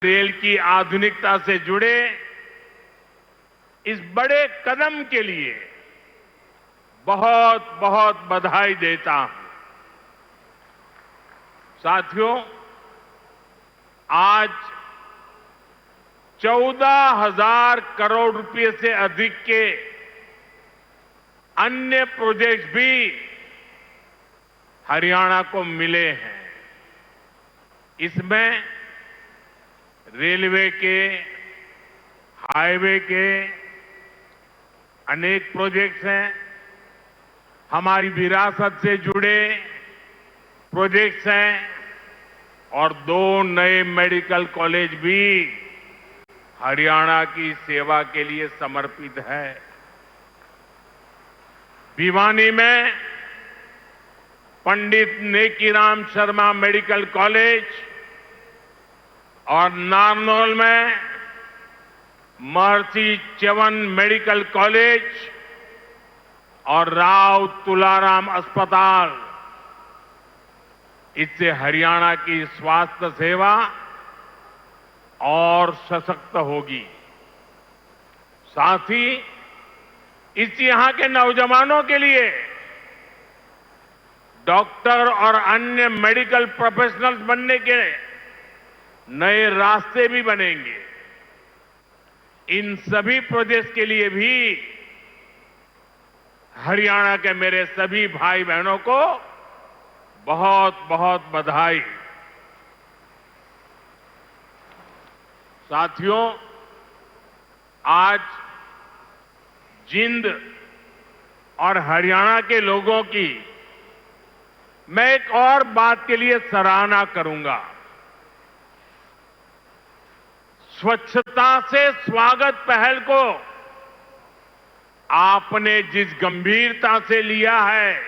Rail की आधुनिकता से जुड़े इस बड़े कदम के लिए बहुत बहुत बधाई देता हूं। साथियों, आज 14,000 करोड़ रुपए से अधिक के अन्य प्रोजेक्ट्स भी हरियाणा को मिले हैं। इसमें रेलवे के, हाईवे के अनेक प्रोजेक्ट्स हैं, हमारी विरासत से जुड़े प्रोजेक्ट्स हैं और 2 नए मेडिकल कॉलेज भी हरियाणा की सेवा के लिए समर्पित है। भिवानी में पंडित नेकीराम शर्मा मेडिकल कॉलेज और नारनौल में महर्षि च्यवन मेडिकल कॉलेज और राव तुलाराम अस्पताल, इससे हरियाणा की स्वास्थ्य सेवा और सशक्त होगी। साथ ही इस यहां के नौजवानों के लिए डॉक्टर और अन्य मेडिकल प्रोफेशनल्स बनने के नए रास्ते भी बनेंगे। इन सभी प्रोजेक्ट्स के लिए भी हरियाणा के मेरे सभी भाई बहनों को बहुत बहुत बधाई। साथियों, आज जिंद और हरियाणा के लोगों की मैं एक और बात के लिए सराहना करूंगा। स्वच्छता से स्वागत पहल को आपने जिस गंभीरता से लिया है,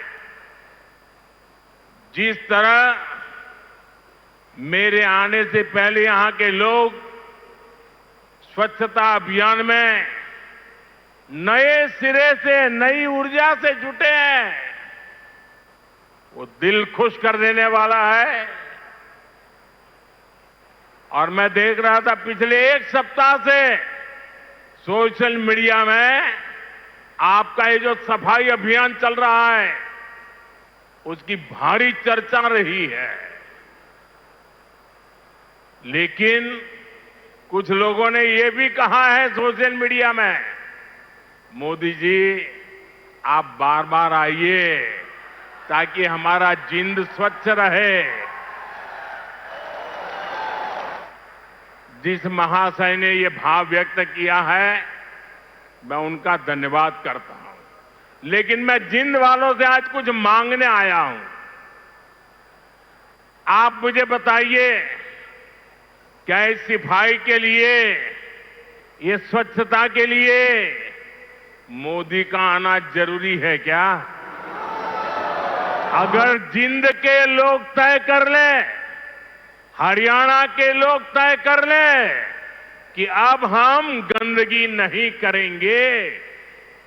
जिस तरह मेरे आने से पहले यहां के लोग स्वच्छता अभियान में नए सिरे से, नई ऊर्जा से जुटे हैं, वो दिल खुश कर देने वाला है। और मैं देख रहा था पिछले एक सप्ताह से सोशल मीडिया में आपका ये जो सफाई अभियान चल रहा है, उसकी भारी चर्चा रही है। लेकिन कुछ लोगों ने ये भी कहा है सोशल मीडिया में, मोदी जी आप बार बार आइए ताकि हमारा जिंद स्वच्छ रहे। जिस महाशय ने ये भाव व्यक्त किया है, मैं उनका धन्यवाद करता हूं। लेकिन मैं जिंद वालों से आज कुछ मांगने आया हूं। आप मुझे बताइए, क्या इस सफाई के लिए, ये स्वच्छता के लिए मोदी का आना जरूरी है क्या? अगर जिंद के लोग तय कर लें, हरियाणा के लोग तय कर लें कि अब हम गंदगी नहीं करेंगे,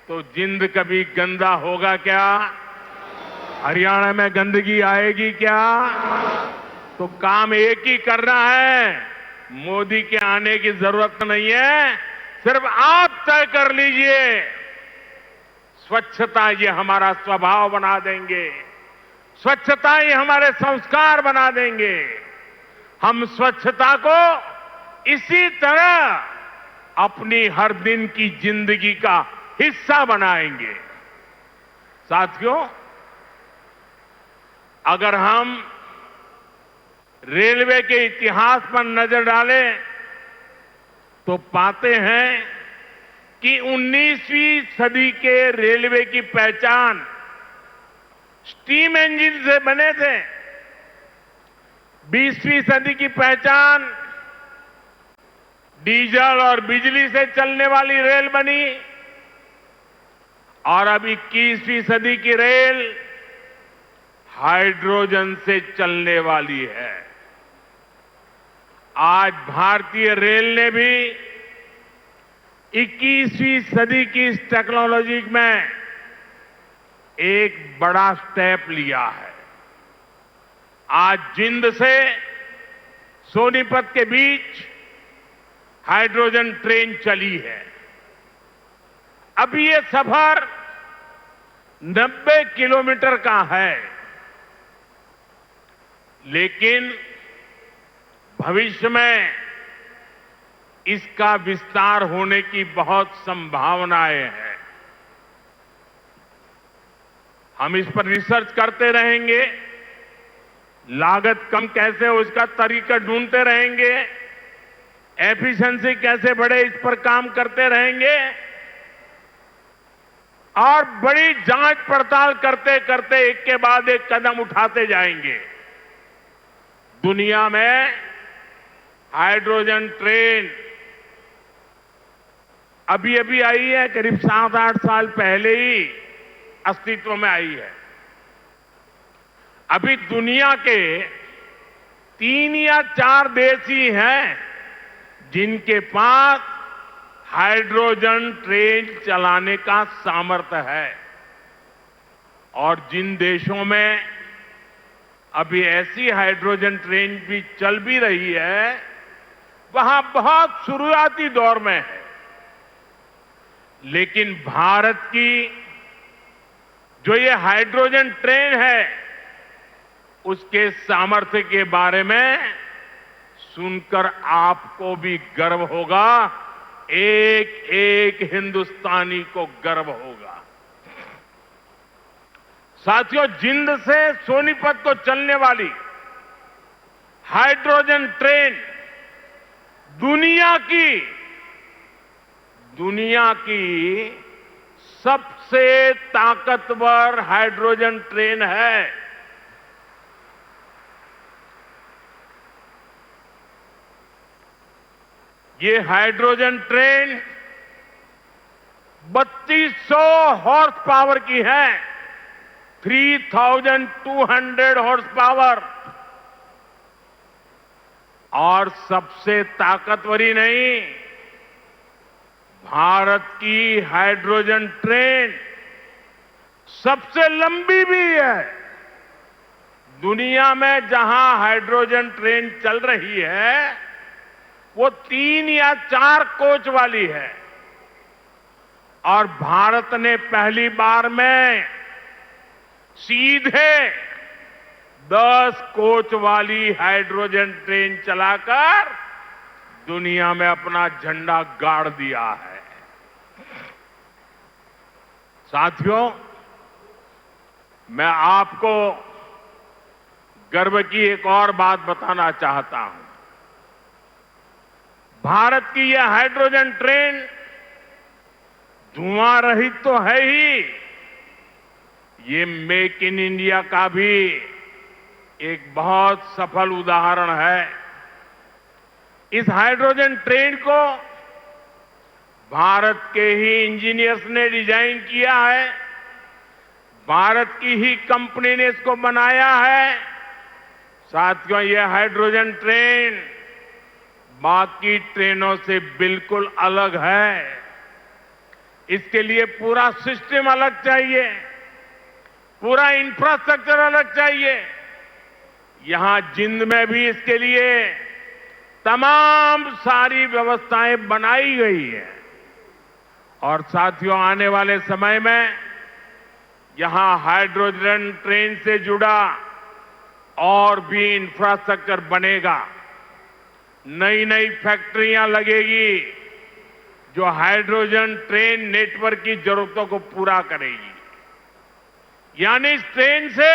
तो जिंद कभी गंदा होगा क्या? हरियाणा में गंदगी आएगी क्या? तो काम एक ही करना है, मोदी के आने की जरूरत नहीं है, सिर्फ आप तय कर लीजिए। स्वच्छता ये हमारा स्वभाव बना देंगे, स्वच्छता ये हमारे संस्कार बना देंगे। हम स्वच्छता को इसी तरह अपनी हर दिन की जिंदगी का हिस्सा बनाएंगे। साथियों, अगर हम रेलवे के इतिहास पर नजर डालें तो पाते हैं कि 19वीं सदी के रेलवे की पहचान स्टीम इंजन से बने थे। 20वीं सदी की पहचान डीजल और बिजली से चलने वाली रेल बनी और अब 21वीं सदी की रेल हाइड्रोजन से चलने वाली है। आज भारतीय रेल ने भी 21वीं सदी की इस टेक्नोलॉजी में एक बड़ा स्टेप लिया है। आज जिंद से सोनीपत के बीच हाइड्रोजन ट्रेन चली है। अभी ये सफर 90 किलोमीटर का है, लेकिन भविष्य में इसका विस्तार होने की बहुत संभावनाएं हैं। हम इस पर रिसर्च करते रहेंगे, लागत कम कैसे हो इसका तरीका ढूंढते रहेंगे, एफिशिएंसी कैसे बढ़े इस पर काम करते रहेंगे और बड़ी जांच पड़ताल करते करते एक के बाद एक कदम उठाते जाएंगे। दुनिया में हाइड्रोजन ट्रेन अभी अभी आई है, करीब 7-8 साल पहले ही अस्तित्व में आई है। अभी दुनिया के 3 या 4 देश ही हैं जिनके पास हाइड्रोजन ट्रेन चलाने का सामर्थ्य है, और जिन देशों में अभी ऐसी हाइड्रोजन ट्रेन भी चल भी रही है, वहां बहुत शुरुआती दौर में है। लेकिन भारत की जो ये हाइड्रोजन ट्रेन है, उसके सामर्थ्य के बारे में सुनकर आपको भी गर्व होगा, एक एक हिंदुस्तानी को गर्व होगा। साथियों, जिंद से सोनीपत को चलने वाली हाइड्रोजन ट्रेन दुनिया की सबसे ताकतवर हाइड्रोजन ट्रेन है। ये हाइड्रोजन ट्रेन 3200 हॉर्स पावर की है, 3200 हॉर्स पावर। और सबसे ताकतवर ही नहीं, भारत की हाइड्रोजन ट्रेन सबसे लंबी भी है। दुनिया में जहां हाइड्रोजन ट्रेन चल रही है, वो 3 या 4 कोच वाली है, और भारत ने पहली बार में सीधे 10 कोच वाली हाइड्रोजन ट्रेन चलाकर दुनिया में अपना झंडा गाड़ दिया है। साथियों, मैं आपको गर्व की एक और बात बताना चाहता हूं। भारत की यह हाइड्रोजन ट्रेन धुआं रहित तो है ही, ये मेक इन इंडिया का भी एक बहुत सफल उदाहरण है। इस हाइड्रोजन ट्रेन को भारत के ही इंजीनियर्स ने डिजाइन किया है, भारत की ही कंपनी ने इसको बनाया है। साथियों, यह हाइड्रोजन ट्रेन बाकी ट्रेनों से बिल्कुल अलग है। इसके लिए पूरा सिस्टम अलग चाहिए, पूरा इंफ्रास्ट्रक्चर अलग चाहिए। यहां जिंद में भी इसके लिए तमाम सारी व्यवस्थाएं बनाई गई है। और साथियों, आने वाले समय में यहां हाइड्रोजन ट्रेन से जुड़ा और भी इंफ्रास्ट्रक्चर बनेगा। नई नई फैक्ट्रियां लगेगी जो हाइड्रोजन ट्रेन नेटवर्क की जरूरतों को पूरा करेगी। यानी इस ट्रेन से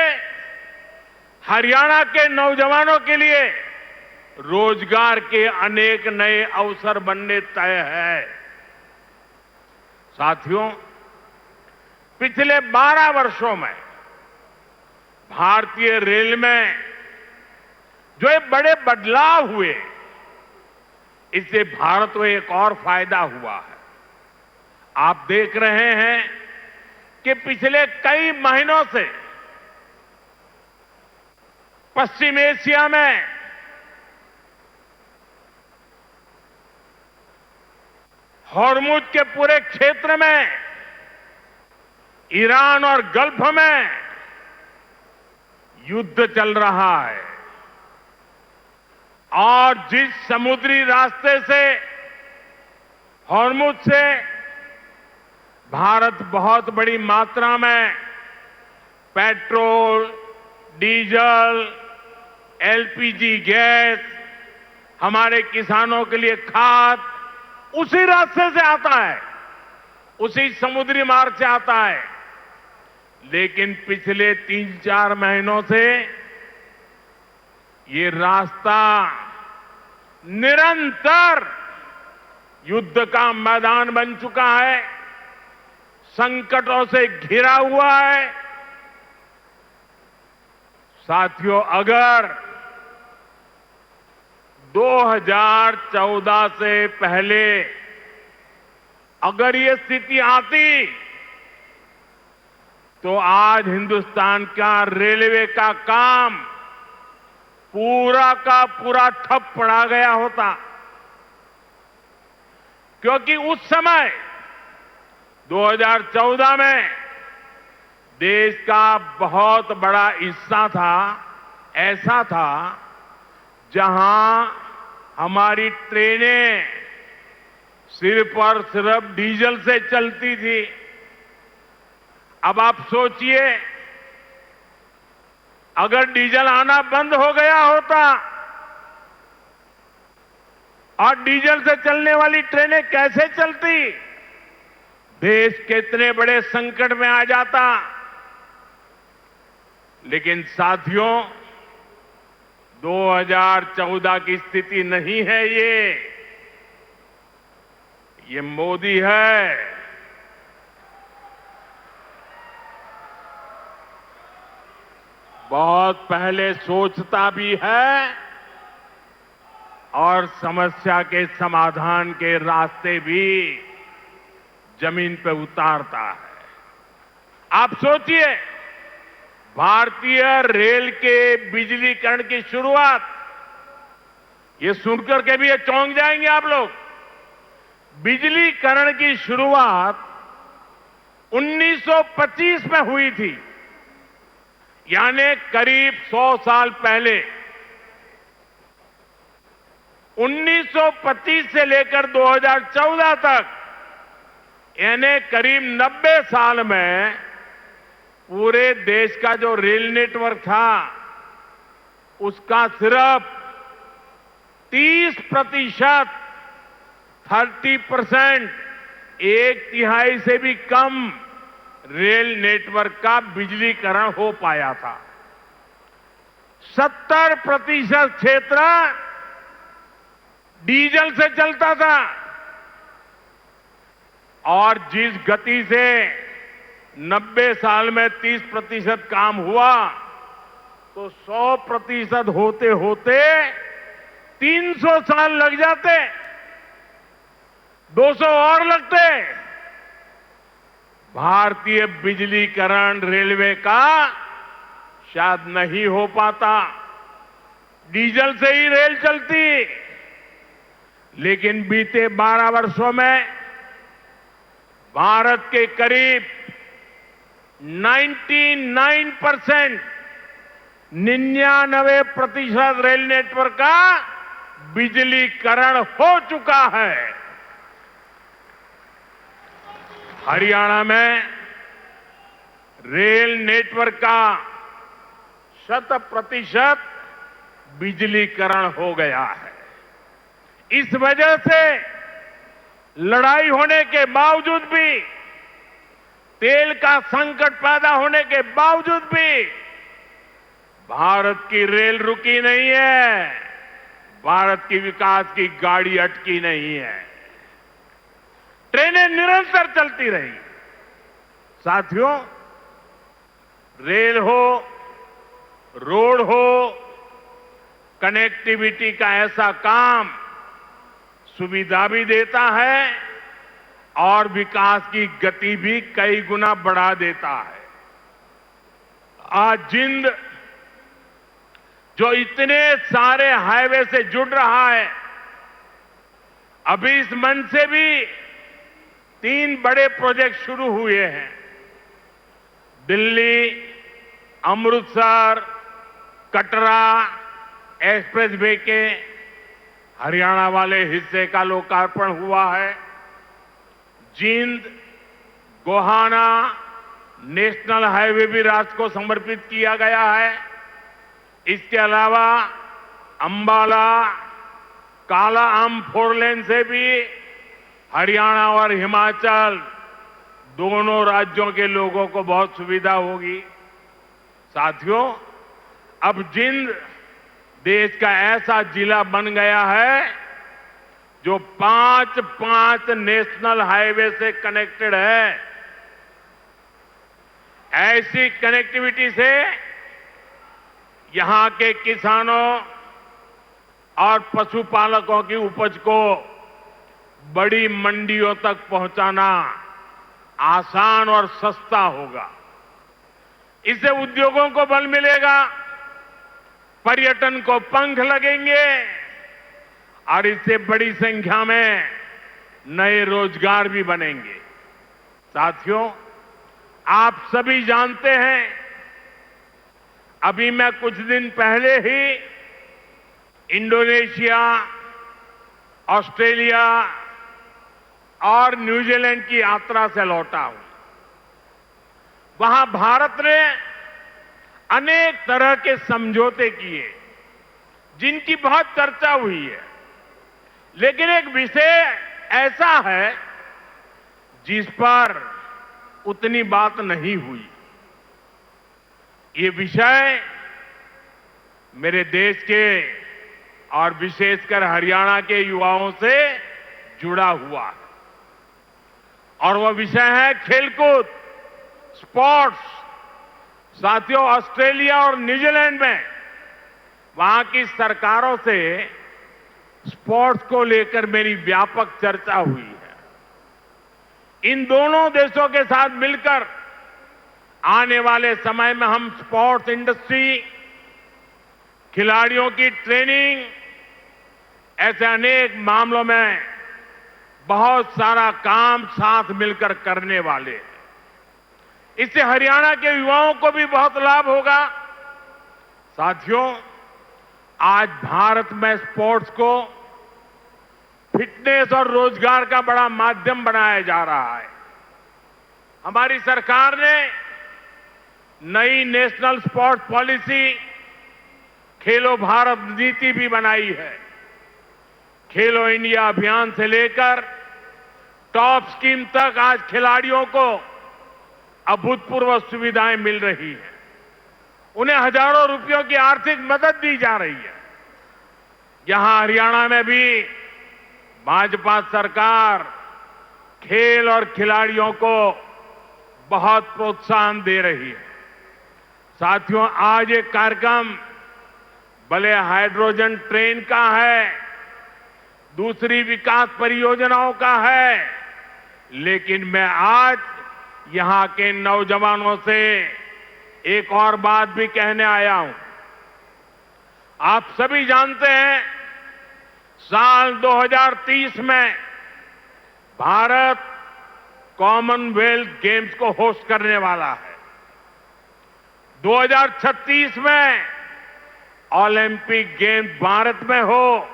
हरियाणा के नौजवानों के लिए रोजगार के अनेक नए अवसर बनने तय है। साथियों, पिछले 12 वर्षों में भारतीय रेल में जो ये बड़े बदलाव हुए, इससे भारत को एक और फायदा हुआ है। आप देख रहे हैं कि पिछले कई महीनों से पश्चिम एशिया में हॉर्मुज के पूरे क्षेत्र में, ईरान और गल्फ में युद्ध चल रहा है। और जिस समुद्री रास्ते से हॉर्मुज से भारत बहुत बड़ी मात्रा में पेट्रोल, डीजल, एलपीजी गैस, हमारे किसानों के लिए खाद उसी रास्ते से आता है, उसी समुद्री मार्ग से आता है। लेकिन पिछले 3-4 महीनों से ये रास्ता निरंतर युद्ध का मैदान बन चुका है, संकटों से घिरा हुआ है। साथियों, अगर 2014 से पहले अगर ये स्थिति आती तो आज हिंदुस्तान का रेलवे का काम पूरा का पूरा ठप पड़ा गया होता, क्योंकि उस समय 2014 में देश का बहुत बड़ा हिस्सा था, ऐसा था जहां हमारी ट्रेनें सिर्फ और सिर्फ डीजल से चलती थी। अब आप सोचिए, अगर डीजल आना बंद हो गया होता और डीजल से चलने वाली ट्रेनें कैसे चलती, देश कितने बड़े संकट में आ जाता। लेकिन साथियों, 2014 की स्थिति नहीं है ये मोदी है। बहुत पहले सोचता भी है और समस्या के समाधान के रास्ते भी जमीन पे उतारता है। आप सोचिए, भारतीय रेल के बिजलीकरण की शुरुआत, ये सुनकर के भी ये चौंक जाएंगे आप लोग। बिजलीकरण की शुरुआत 1925 में हुई थी, यानी करीब 100 साल पहले। 1925 से लेकर 2014 तक, यानी करीब 90 साल में पूरे देश का जो रेल नेटवर्क था उसका सिर्फ 30%, 30%, 1/3 से भी कम रेल नेटवर्क का बिजलीकरण हो पाया था। 70% क्षेत्र डीजल से चलता था और जिस गति से 90 साल में 30% काम हुआ, तो 100% होते होते 300 साल लग जाते, 200 और लगते। भारतीय बिजलीकरण रेलवे का शायद नहीं हो पाता, डीजल से ही रेल चलती। लेकिन बीते 12 वर्षों में भारत के करीब 99%, 99% रेल नेटवर्क का बिजलीकरण हो चुका है। हरियाणा में रेल नेटवर्क का 100% बिजलीकरण हो गया है। इस वजह से लड़ाई होने के बावजूद भी, तेल का संकट पैदा होने के बावजूद भी भारत की रेल रुकी नहीं है, भारत की विकास की गाड़ी अटकी नहीं है, ट्रेनें निरंतर चलती रही। साथियों, रेल हो, रोड हो, कनेक्टिविटी का ऐसा काम सुविधा भी देता है और विकास की गति भी कई गुना बढ़ा देता है। आज जिंद जो इतने सारे हाईवे से जुड़ रहा है, अभी इस मंच से भी 3 बड़े प्रोजेक्ट शुरू हुए हैं। दिल्ली, अमृतसर, कटरा एक्सप्रेस वे के हरियाणा वाले हिस्से का लोकार्पण हुआ है। जींद गोहाना नेशनल हाईवे भी राष्ट्र को समर्पित किया गया है। इसके अलावा अंबाला काला आम 4 लेन से भी हरियाणा और हिमाचल दोनों राज्यों के लोगों को बहुत सुविधा होगी। साथियों, अब जींद देश का ऐसा जिला बन गया है जो 5 नेशनल हाईवे से कनेक्टेड है। ऐसी कनेक्टिविटी से यहां के किसानों और पशुपालकों की उपज को बड़ी मंडियों तक पहुंचाना आसान और सस्ता होगा। इससे उद्योगों को बल मिलेगा, पर्यटन को पंख लगेंगे और इससे बड़ी संख्या में नए रोजगार भी बनेंगे। साथियों, आप सभी जानते हैं, अभी मैं कुछ दिन पहले ही इंडोनेशिया, ऑस्ट्रेलिया और न्यूजीलैंड की यात्रा से लौटा हूं। वहां भारत ने अनेक तरह के समझौते किए जिनकी बहुत चर्चा हुई है, लेकिन एक विषय ऐसा है जिस पर उतनी बात नहीं हुई। ये विषय मेरे देश के और विशेषकर हरियाणा के युवाओं से जुड़ा हुआ है और वह विषय है खेलकूद, स्पोर्ट्स। साथियों, ऑस्ट्रेलिया और न्यूजीलैंड में वहां की सरकारों से स्पोर्ट्स को लेकर मेरी व्यापक चर्चा हुई है। इन दोनों देशों के साथ मिलकर आने वाले समय में हम स्पोर्ट्स इंडस्ट्री, खिलाड़ियों की ट्रेनिंग, ऐसे अनेक मामलों में बहुत सारा काम साथ मिलकर करने वाले हैं। इससे हरियाणा के युवाओं को भी बहुत लाभ होगा। साथियों, आज भारत में स्पोर्ट्स को फिटनेस और रोजगार का बड़ा माध्यम बनाया जा रहा है। हमारी सरकार ने नई नेशनल स्पोर्ट्स पॉलिसी खेलो भारत नीति भी बनाई है। खेलो इंडिया अभियान से लेकर टॉप स्कीम तक आज खिलाड़ियों को अभूतपूर्व सुविधाएं मिल रही हैं। उन्हें हजारों रुपयों की आर्थिक मदद दी जा रही है। यहां हरियाणा में भी भाजपा सरकार खेल और खिलाड़ियों को बहुत प्रोत्साहन दे रही है। साथियों, आज एक कार्यक्रम भले हाइड्रोजन ट्रेन का है, दूसरी विकास परियोजनाओं का है, लेकिन मैं आज यहां के नौजवानों से एक और बात भी कहने आया हूं। आप सभी जानते हैं, साल 2030 में भारत कॉमनवेल्थ गेम्स को होस्ट करने वाला है। 2036 में ओलंपिक गेम्स भारत में हो,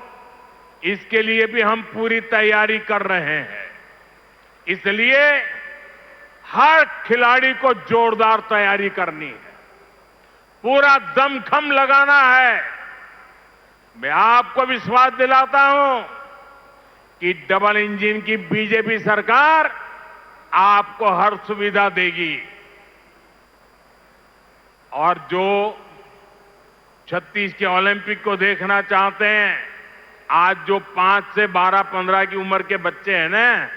इसके लिए भी हम पूरी तैयारी कर रहे हैं। इसलिए हर खिलाड़ी को जोरदार तैयारी करनी है, पूरा दमखम लगाना है। मैं आपको विश्वास दिलाता हूं कि डबल इंजन की बीजेपी सरकार आपको हर सुविधा देगी और जो 36 के ओलंपिक को देखना चाहते हैं, आज जो 5 से 12-15 की उम्र के बच्चे हैं ना,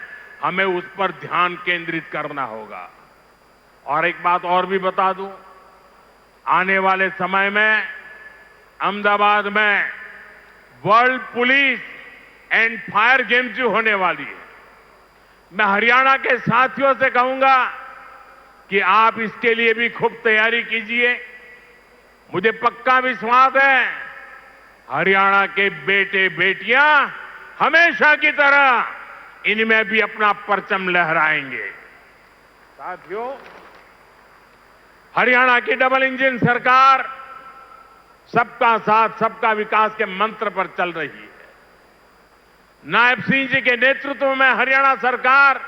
हमें उस पर ध्यान केंद्रित करना होगा। और एक बात और भी बता दूं, आने वाले समय में अहमदाबाद में world police and fire games भी होने वाली है। मैं हरियाणा के साथियों से कहूंगा कि आप इसके लिए भी खूब तैयारी कीजिए। मुझे पक्का विश्वास है, हरियाणा के बेटे बेटियां हमेशा की तरह इनमें भी अपना परचम लहराएंगे। साथियों, हरियाणा की डबल इंजन सरकार सबका साथ सबका विकास के मंत्र पर चल रही है। नायब सिंह जी के नेतृत्व में हरियाणा सरकार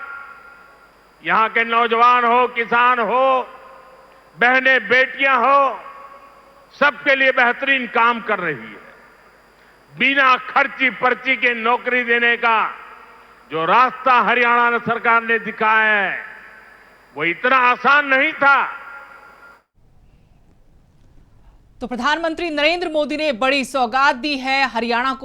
यहां के नौजवान हो, किसान हो, बहनें बेटियां हो, सबके लिए बेहतरीन काम कर रही है। बिना खर्ची पर्ची के नौकरी देने का जो रास्ता हरियाणा सरकार ने दिखाया है वो इतना आसान नहीं था। तो प्रधानमंत्री नरेंद्र मोदी ने बड़ी सौगात दी है हरियाणा को।